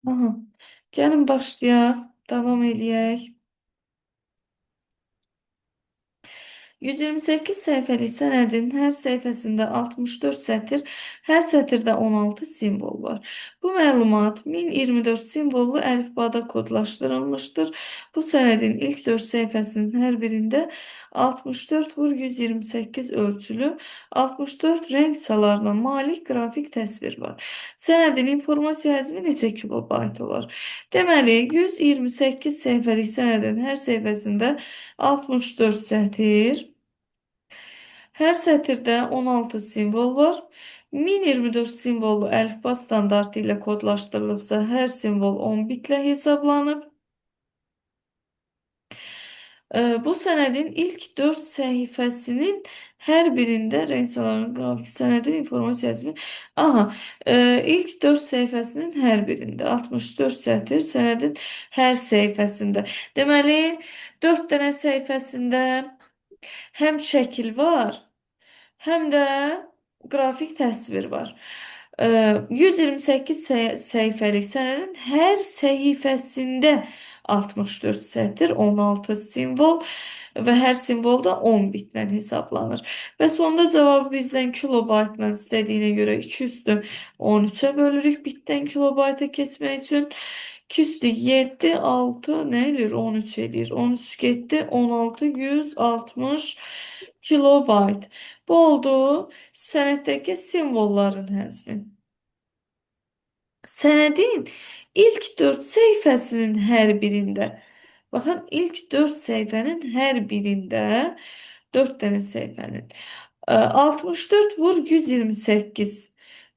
Aha. Gəlin başlayaq. Davam eləyək. 128 səhifəlik sənədin hər səhifəsində 64 sətr, hər sətirdə 16 simvol var. Bu məlumat 1024 simvollu əlifbada kodlaşdırılmışdır. Bu sənədin ilk 4 səhifəsinin hər birində 64x128 ölçülü 64 rəng çalarına malik qrafik təsvir var. Sənədin informasiya həcmi neçə kilobayt olar? Deməli, 128 səhifəlik sənədin hər səhifəsində 64 sətr, hər sətirdə 16 simvol var. 1024 simvollu əlifba standartı ilə kodlaşdırılıbsa, hər simvol 10 bitlə hesablanıb. Bu sənədin ilk 4 səhifəsinin hər birində rəngçaların qrafik sənədin informasiya həcmi. Aha, ilk 4 səhifəsinin hər birində 64 sətr sənədin hər səhifəsində. Deməli, 4 dənə səhifəsində həm şəkil var, həm də qrafik təsvir var. 128 səhifəlik sənədin hər səhifəsində 64 sətr, 16 simvol və hər simvolda 10 bitlə hesablanır. Və sonda cavabı bizdən kilobaytla istədiyinə görə 2 üstü 13-ə bölürük bitdən kilobayta keçmək üçün. 2 üstü 7, 6 nə edir? 13 edir. 13 getdi, 16, 160 kilobayt. Bu oldu sənəddəki simvolların həcmi. Sənədin ilk 4 səhifəsinin hər birində, baxın, ilk 4 səhifənin hər birində 4 dənə səhifənin 64 vur 128.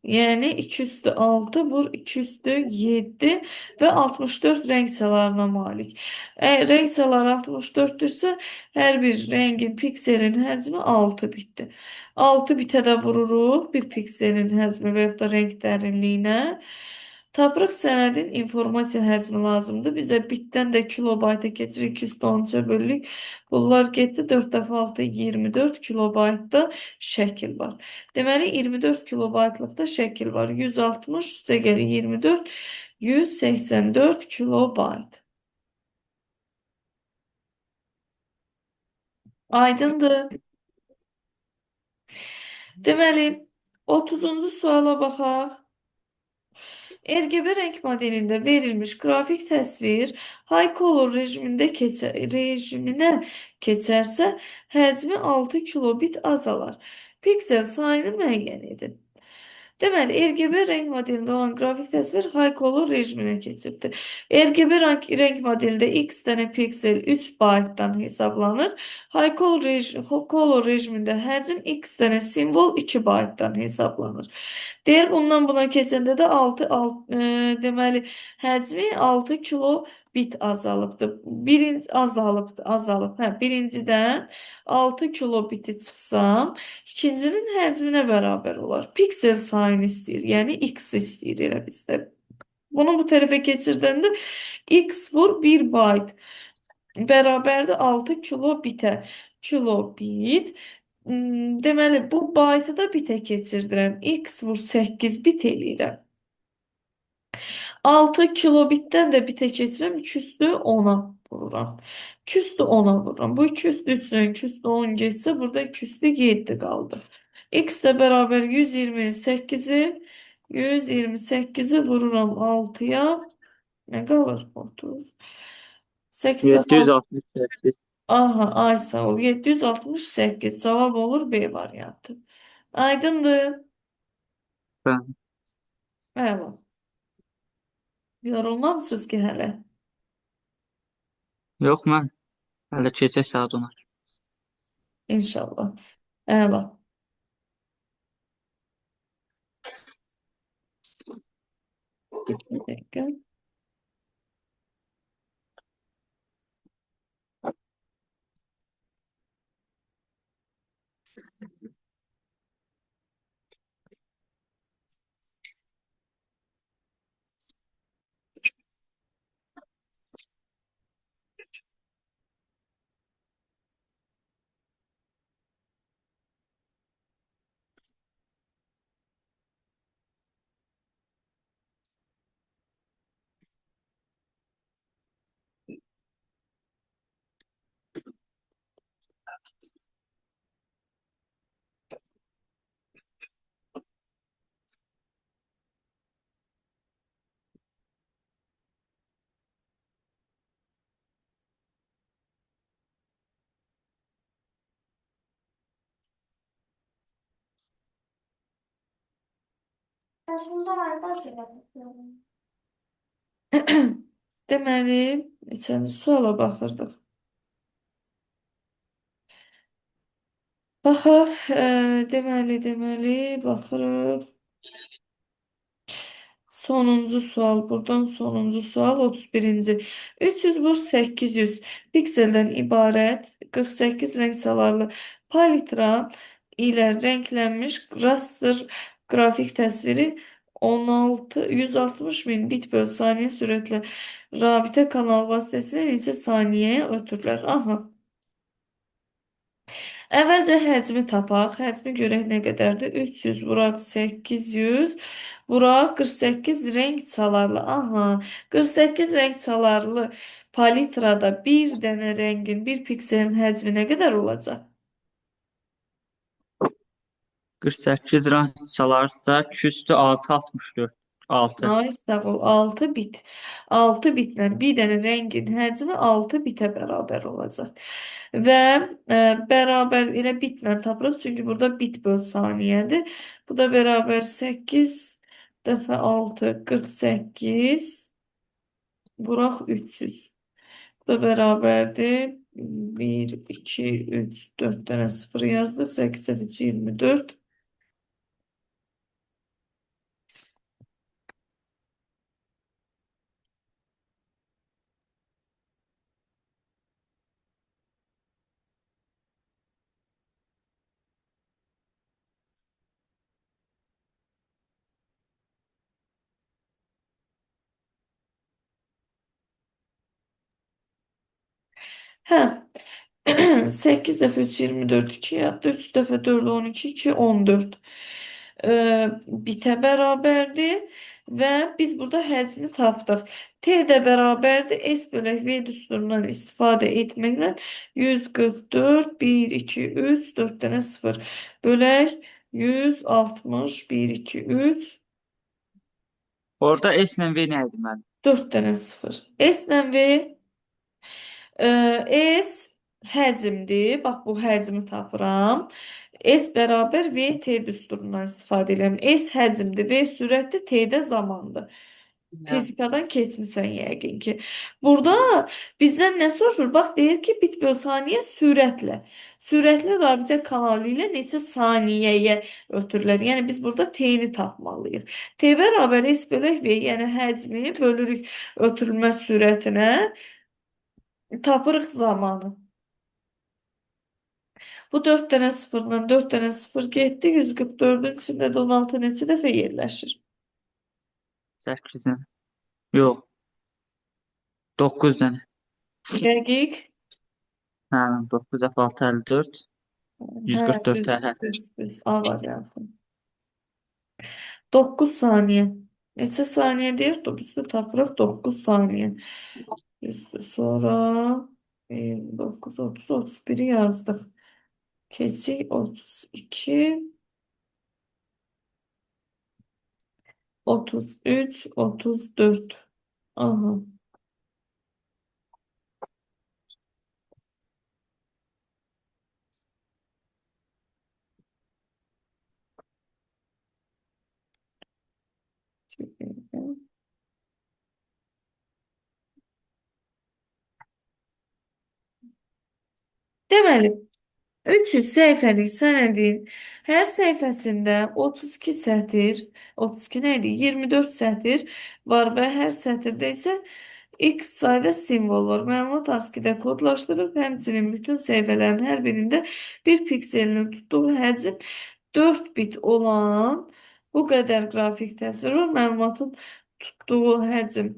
Yəni 2 üstü 6 vur 2 üstü 7 və 64 rəng çalarına malik. Rəng çaları 64-dürsə, hər bir rəngin pikselin həcmi 6 bitdir. 6 bitə də vururuq bir pikselin həcmi və yaxud da rəng dərinliyinə. Tapırıq sənədin informasiya həcmi lazımdır. Bizə bitdən də kilobayta keçirik, 213-ə bölürük. Bunlar getdi, 4 dəfə 6, 24 kilobaytda şəkil var. Deməli, 24 kilobaytlıqda şəkil var. 160 üstə gəlir 24, 184 kilobayt. Aydındır. Deməli, 30-cu suala baxaq. RGB renk modelində verilmiş qrafik təsvir high color rejiminə keçərsə, həcmi 6 kilobit azalar. Piksel sayını müəyyən edin. Deməli, RGB renk modelində olan qrafik təsvir high color rejiminə keçibdir. RGB renk modelində x dənə piksel 3 baytdan hesablanır. High color rejimində həcm x dənə simvol 2 baytdan hesablanır. Deyir, bundan buna keçəndə də deməli, həcmi 6 kilo bit azalıbdır. Azalıb. Hə, birincidən 6 kilobiti çıxsam, ikincinin həcminə bərabər olar. Piksel sayını istəyir, yəni x istəyir elə bizdə. Bunu bu tərəfə keçirdəndə x vur 1 bayt bərabərdir 6 kilobitə. Kilobit. Deməli, bu baytı da bitə keçirdirəm. X vur 8 bit eləyirəm. 6 kilobitdən də bitə keçirəm. 2 üstü 10-a vururam. 2 üstü 10-a vururam. Bu 2 üstü 3-dən 2 üstü 10 geçsə, burada 2 üstü 7 qaldı. X də bərabər 128-i vururam 6-ya. Nə qalır? 30. 86. 768. Aha, ay sağ ol. 768 cavab olur B variantı. Aydındır. Ben. Əla. Yorulmamısınız ki hələ. Yox, mən hələ keçək saat 10-a. İnşallah. Əla. Bir dəqiqə. Deməli, neçənci suala baxırdıq. Baxaq, deməli, baxırıq. Sonuncu sual. Buradan sonuncu sual 31-ci. 300 vur 800 pikseldən ibarət 48 rəng salarlı palitra ilə rənglənmiş raster qrafik təsviri 160 min bit böl saniyə sürətlə rabitə kanal vasitəsilə neçə saniyəyə ötürürlər? Aha. Əvvəlcə həcmi tapaq. Həcmi görək nə qədərdir? 300 vuraq 800 vuraq 48 rəng çalarlı. Aha, 48 rəng çalarlı palitrada bir dənə rəngin, bir pikselin həcmi nə qədər olacaq? 48 rəng çalarsa 2 üstü 6 64. 6. Ay, sağ ol. 6 bit. 6 bitlə bir dənə rəngin həcmi 6 bitə bərabər olacaq. Və bərabər elə bitlə tapırıq. Çünki burada bit böl saniyədir. Bu da bərabər 8 dəfə 6 48 vuraq 300. Bu da bərabərdir. 1, 2, 3, 4 dənə 0 yazdıq. 8 dəfə 3 24. Hə. 8 dəfə 3 24 2 yaptı. 3 dəfə 4 12 2 14. Bitə bərabərdir və biz burada həcmi tapdıq. T də bərabərdir. S bölək V düsturundan istifadə etməklə 144 1 2 3 4 dənə 0 bölək 160 1 2 3 Orada S ilə V nə idi mənim? 4 dənə 0. S ilə V S həcmdir. Bax, bu həcmi tapıram. S bərabər V T düsturundan istifadə edirəm. S həcmdir, V sürətdir, T də zamandır. Yəni, Fizikadan keçmisən yəqin ki. Burada bizdən nə soruşur? Bax, deyir ki, bit böl saniyə sürətlə. Sürətli rabitə kanalı ilə neçə saniyəyə ötürürlər? Yəni, biz burada T-ni tapmalıyıq. T bərabər S bölək V, yəni həcmi bölürük ötürülmə sürətinə. Tapırıq zamanı. Bu 4 dənə sıfırdan 4 dənə sıfır getdi. 144-ün içində də 16 neçə dəfə yerləşir? 8 dənə. Yox, 9 dənə. Dəqiq. Hə, 9 dəfə 6 54. Hə, 144 düz, hə. düz. A variantı. 9 saniyə. Neçə saniyə deyir? Düzdür, tapırıq 9 saniyə. Düzdür. Sonra 29, 30, 31'i yazdık. Keçik 32, 33, 34. Aha. Deməli, 300 səhifəlik sənədin hər səhifəsində 32 sətir, 32 nə idi? 24 sətir var və hər sətirdə isə X sayda simvol var. Məlumat ASCII-də kodlaşdırılıb, həmçinin bütün səhifələrin hər birində bir pikselinin tutduğu həcm 4 bit olan bu qədər qrafik təsvir var. Məlumatın tutduğu həcm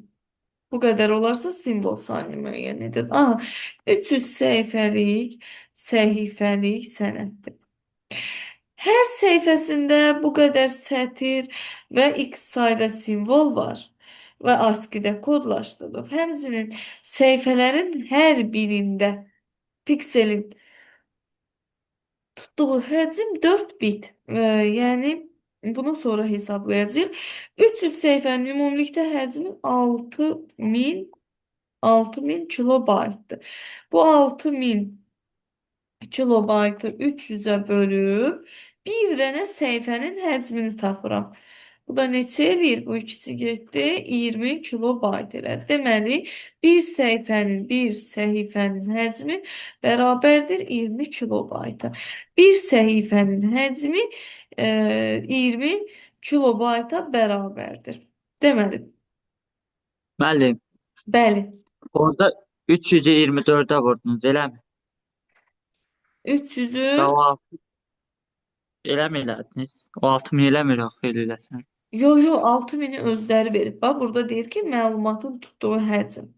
bu qədər olarsa simvol saniyə müəyyən edir. Aha, 300 səhifəlik sənəddir. Hər səhifəsində bu qədər sətir və x sayda simvol var və ASCII-də kodlaşdırılıb. Həmçinin səhifələrin hər birində pikselin tutduğu həcm 4 bit. Yəni bunu sonra hesablayacağıq. 300 səhifənin ümumilikdə həcmi 6000 kilobaytdır. Bu 6000 kilobaytı 300-ə bölüb bir dənə səhifənin həcmini tapıram. Bu da neçə eləyir? Bu ikisi getdi. 20 kilobayt elədi. Deməli, bir səhifənin həcmi bərabərdir 20 kilobayta. Bir səhifənin həcmi 20 kilobayta bərabərdir. Deməli, Müəllim, bəli. orada 324-ə vurdunuz, eləmi? 300'ü Və o 6 eləmi elədiniz? O 6000 eləmir axı eləsən. yo 6000'i özləri verib. Bax, burada deyir ki, məlumatın tutduğu həcm.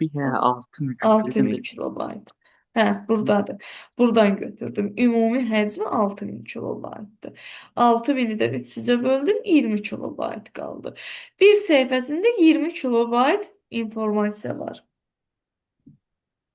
Bir hə 6000 bildim 6000 bildim. kilobayt. Hə, buradadır. Buradan götürdüm. Ümumi həcmi 6000 kilobaytdır. 6000'i də 300'e böldüm, 20 kilobayt qaldı. Bir səhifəsində 20 kilobayt informasiya var.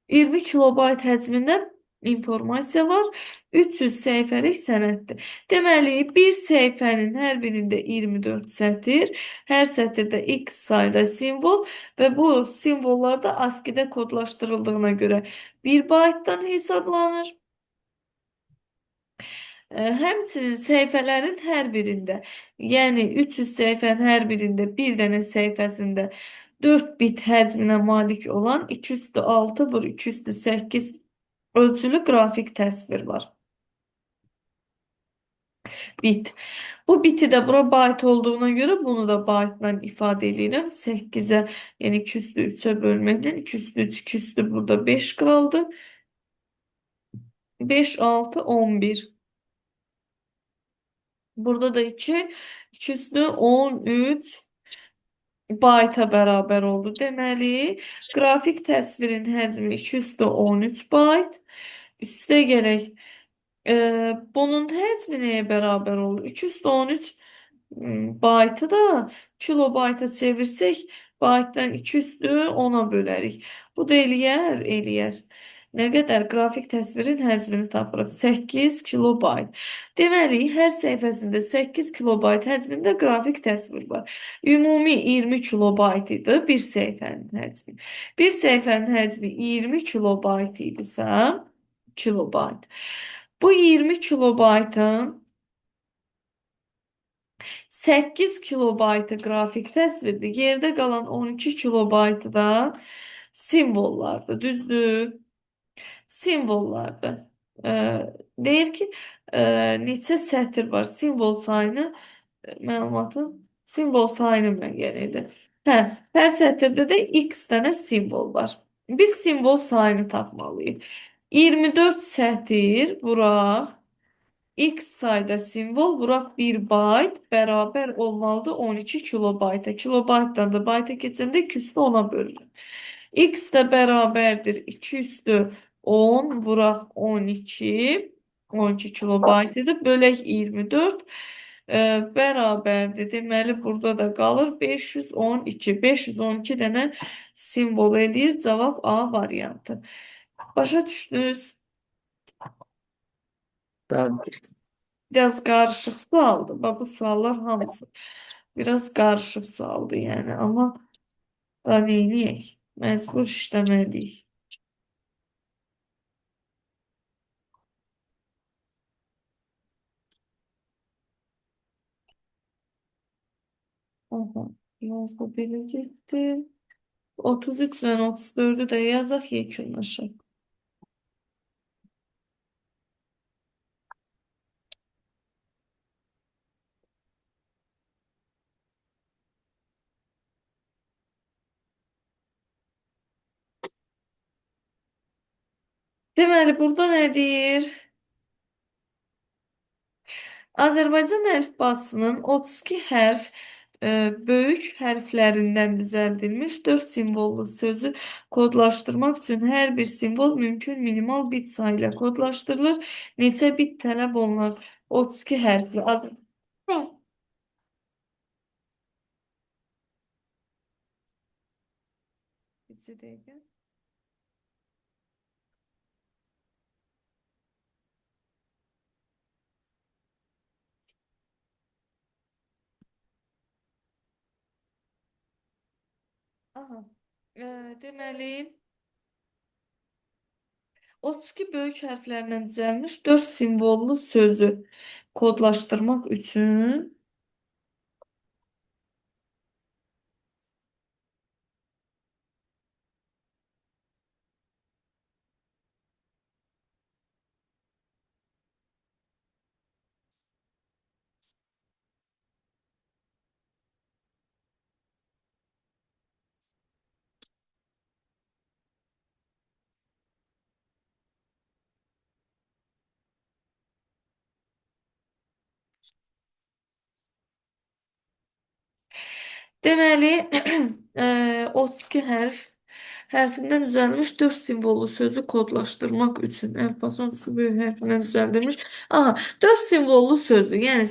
20 kilobayt həcmində informasiya var. 300 səhifəlik sənəddir. Deməli, bir səhifənin hər birində 24 sətir, hər sətirdə x sayda simvol və bu simvollar da ASCII-də kodlaşdırıldığına görə 1 baytdan hesablanır. Həmçinin səhifələrin hər birində, yəni 300 səhifənin hər birində bir dənə səhifəsində 4 bit həcminə malik olan 2 üstü 6 vur 2 üstü 8 ölçülü qrafik təsvir var. Bit. Bu biti də bura bayt olduğuna görə bunu da baytla ifadə edirəm. 8-ə, yəni 2 üstü 3-ə bölməklə 2 üstü 3, 2 üstü burada 5 qaldı. 5, 6, 11. Burada da 2, 2 üstü 13 bayta bərabər oldu. Deməli, qrafik təsvirin həcmi 2 üstü 13 bayt. Üstə gələk. Bunun həcmi nəyə bərabər olur? 2 üstü 13 baytı da kilobayta çevirsək, baytdan 2 üstü 10'a bölərik. Bu da eləyər, eləyər. Nə qədər qrafik təsvirin həcmini tapırıq? 8 kilobayt. Deməli, hər səhifəsində 8 kilobayt həcmində qrafik təsvir var. Ümumi 20 kilobayt idi bir səhifənin həcmi. Bir səhifənin həcmi 20 kilobayt idisə, kilobayt. Bu 20 kilobaytın 8 kilobaytı qrafik təsvirdir. Yerdə qalan 12 kilobaytı da simvollardır. Düzdür? Simvollardır. Deyir ki, neçə sətr var? Simvol sayını məlumatın simvol sayını müəyyən edir. Hə, hər sətirdə də x dənə simvol var. Biz simvol sayını tapmalıyıq. 24 sətir vuraq. X sayda simvol vuraq 1 bayt bərabər olmalıdır 12 kilobayta. Kilobaytdan da bayta keçəndə 2 üstü 10'a bölünür. X də bərabərdir 2 üstü 10 vuraq 12. 12 kilobayt idi. Bölək 24 bərabərdir. Deməli, burada da qalır 512. 512 dənə simvol eləyir. Cavab A variantı. Başa düşdünüz? Bəli. Biraz karışık sualdı. Bak, bu suallar hamısı biraz karışık sualdı yani, ama da neyləyək? Məcbur işləməliyik. Aha, yazdı belə getdi. 33 ilə 34'ü də yazaq, yekunlaşaq. Deməli, burada nə deyir? Azərbaycan əlifbasının 32 hərf böyük hərflərindən düzəldilmiş 4 simvollu sözü kodlaşdırmaq üçün hər bir simvol mümkün minimal bit sayı ilə kodlaşdırılır. Neçə bit tələb olunar? 32 hərfli. Bir dəqiqə. Aha. Deməli, 32 böyük hərflərdən düzəlmiş 4 simvollu sözü kodlaşdırmaq üçün Deməli, 32 hərfindən düzəlmiş 4 simvollu sözü kodlaşdırmaq üçün əlifbanın su böyük hərfindən düzəldilmiş. Aha, 4 simvollu sözdür. Yəni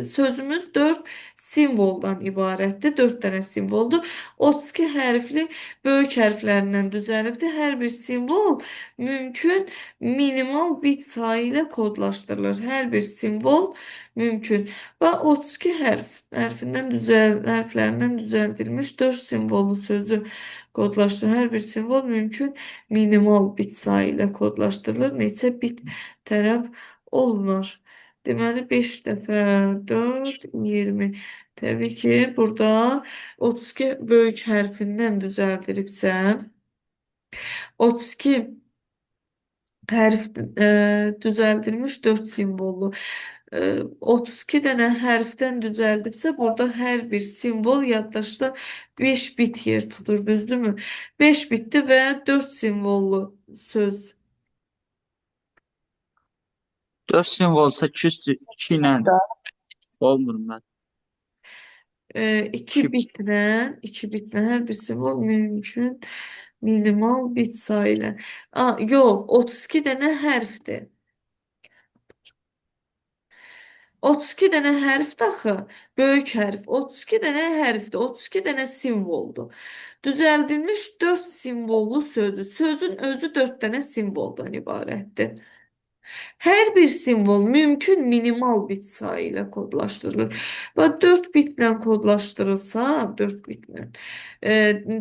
sözümüz 4 simvoldan ibarətdir. 4 dənə simvoldur. 32 hərfli böyük hərflərindən düzəlibdir. Hər bir simvol mümkün minimal bit sayı ilə kodlaşdırılır. Hər bir simvol mümkün. Və 32 hərflərindən düzəldilmiş 4 simvollu sözü kodlaşdırılır. Hər bir simvol mümkün minimal bit sayı ilə kodlaşdırılır. Neçə bit tələb olunur? Deməli 5 dəfə 4, 20. Təbii ki, burada 32 böyük hərfindən düzəldilibsə, 32 hərf düzəldilmiş 4 simvollu. 32 dənə hərfdən düzəldibsə, burada hər bir simvol yaddaşda 5 bit yer tutur, düzdürmü? 5 bitdi və 4 simvollu söz. 4 simvolsa 2 ilə olmur mən. 2 2 bitlə hər bir simvol mümkün minimal bit sayı ilə. Yox, 32 dənə hərfdir. 32 dənə hərfdir axı, böyük hərf. 32 dənə hərfdir, 32 dənə simvoldur. Düzəldilmiş 4 simvollu sözü. Sözün özü 4 dənə simvoldan ibarətdir. Hər bir simvol mümkün minimal bit sayı ilə kodlaşdırılır. Və 4 bitlə kodlaşdırılsa, 4 bitlə,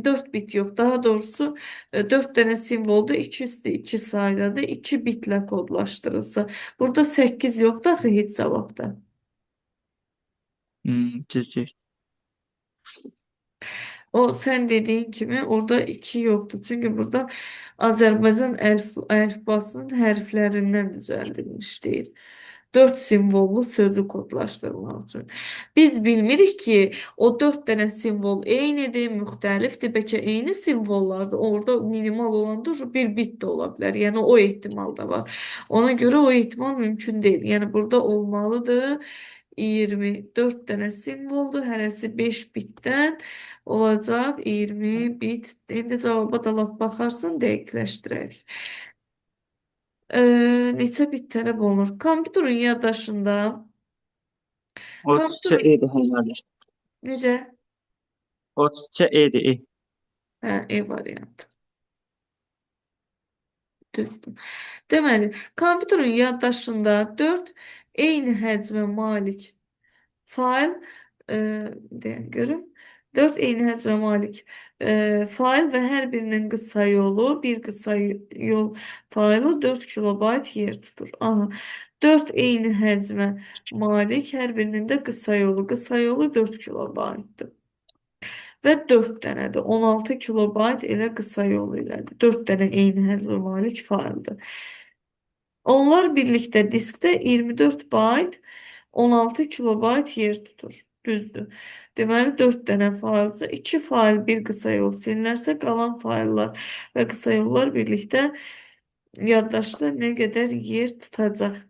4 bit yox, daha doğrusu 4 dənə simvolda 2 üstü 2 sayıdadır, 2 bitlə kodlaşdırılsa. Burada 8 yoxdur axı heç cavabda. Düzdür. O sen dediğin kimi orada 2 yoktu. Çünkü burada Azərbaycan əlifbasının hərflərindən düzəldilmiş deyil. 4 simvollu sözü kodlaşdırmaq üçün. Biz bilmirik ki, o 4 dənə simvol eynidir, müxtəlifdir, bəlkə eyni simvollardır. Orada minimal olanda bir bit də ola bilər. Yəni o ehtimal da var. Ona görə o ehtimal mümkün deyil. Yəni burada olmalıdır 24 dənə simvoldur. Hərəsi 5 bitdən olacaq 20 bit. İndi cavaba da lap baxarsan dəqiqləşdirək. Neçə bit tələb olunur? Kompüterin yaddaşında O çiçə kompüter edir hələ. necə? O çiçə edir. Hə, E variantı. Düzdür. Deməli, kompüterin yaddaşında 4 eyni həcmə malik fail deyən görüm. 4 eyni həcmə malik fail və hər birinin qısa yolu, bir qısa yol failı 4 kilobayt yer tutur. Aha, 4 eyni həcmə malik, hər birinin də qısa yolu 4 kilobaytdır. Və 4 dənədir. 16 kilobayt elə qısa yolu ilədir. 4 dənə eyni həcmə malik faildir. Onlar birlikdə diskdə 24 bayt 16 kilobayt yer tutur. Düzdür. Deməli 4 dənə failsə 2 fail bir qısa yol silinərsə qalan faillər və qısa yollar birlikdə yaddaşda nə qədər yer tutacaq?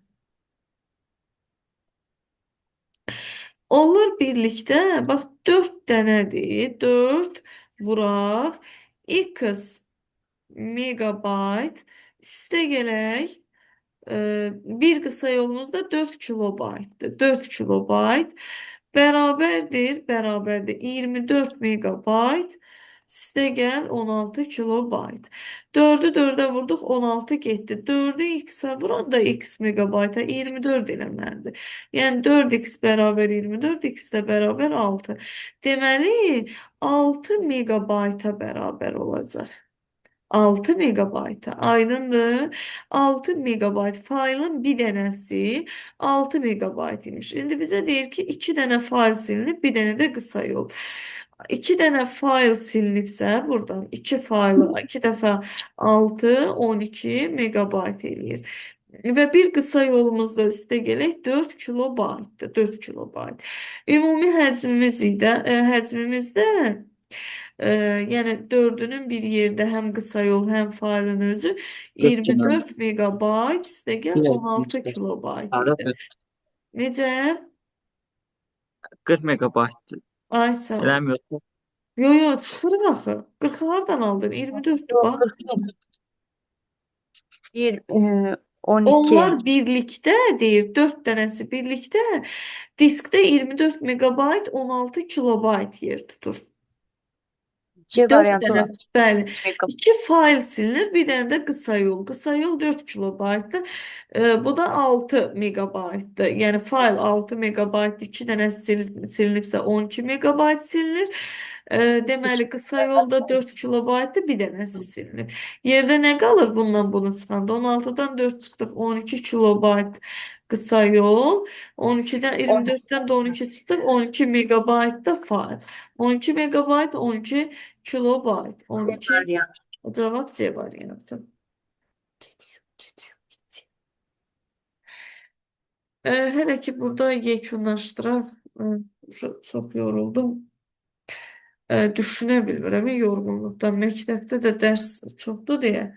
Onlar birlikdə bax 4 dənədir. 4 vuraq x megabayt üstə gələk. Bir qısa yolumuz da 4 kilobaytdır. 4 kilobayt bərabərdir 24 megabayt üstə gəl 16 kilobayt. 4'ü 4'e vurduq 16 getdi. 4'ü x-ə vuranda x megabayta 24 eləməlidir. Yəni 4x bərabər 24, x də bərabər 6. Deməli 6 megabayta bərabər olacaq. 6 megabayta aydındır. 6 megabayt failin bir dənəsi 6 megabayt imiş. İndi bizə deyir ki 2 dənə fail silinib, bir dənə də qısa yol. 2 dənə fail silinibsə buradan 2 faylı 2 dəfə 6 12 megabayt eləyir. Və bir qısa yolumuzda üstə gələk 4 kilobaytdır. 4 kilobayt. Ümumi həcmimizdə yəni 4'ünün bir yerdə həm qısa yol, həm failin özü 40 dənə. 24 megabayt üstə gəl 16 kilobayt idi. Arada Necə? 40 megabaytdır. Ay sağ ol. Eləmiyorsun. Yo yo çıxırıq axı. 40 hardan aldın? 24'tü Yok, bax. 40 yok. 1, 12. Onlar birlikdə deyir, 4 dənəsi birlikdə diskdə 24 megabayt, 16 kilobayt yer tutur. C 4 variantı dənə, var. bəli. 3 MB. 2 fayl silinir, bir dənə də qısa yol. Qısa yol 4 kilobaytdır. Bu da 6 megabaytdır. Yəni fayl 6 megabayt, 2 dənə silinibsə 12 megabayt silinir. Deməli qısa yolda 4 kilobaytdır, bir dənəsi silinib. Yerdə nə qalır bundan bunu çıxanda? 16-dan 4 çıxdıq, 12 kilobayt qısa yol. 12-dən 24-dən də 12 çıxdıq, 12 megabayt da fayl. 12 megabayt, 12 kilobayt. C 12 variantı. cevap C variantı. Hele ki burada yekunlaşdıraq. Çox yoruldum. Düşünə bilmirəm yorğunluqdan. Məktəbdə də dərs çoxdur deyə.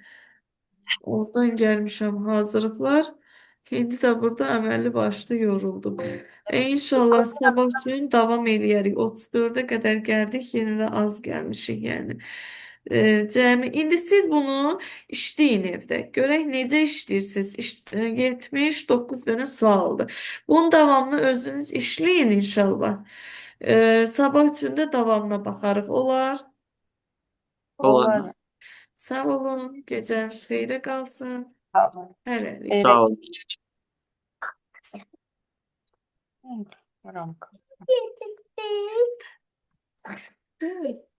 Oradan gəlmişəm hazırlıqlar. İndi də burada əməlli başlı yoruldum. İnşallah sabah üçün davam eləyərik. 34-ə qədər gəldik. Yenə də az gəlmişik yəni. Cəmi. İndi siz bunu işləyin evdə. Görək necə işləyirsiniz. 79 dənə sualdır. Bunun davamını özünüz işləyin inşallah. Sabah üçün də davamına baxarıq. Olar. Olur. Olur. Sağ olun. Gecəniz xeyrə qalsın. Tamam. Hələlik. Evet. Sağ ol. Рамка. Evet.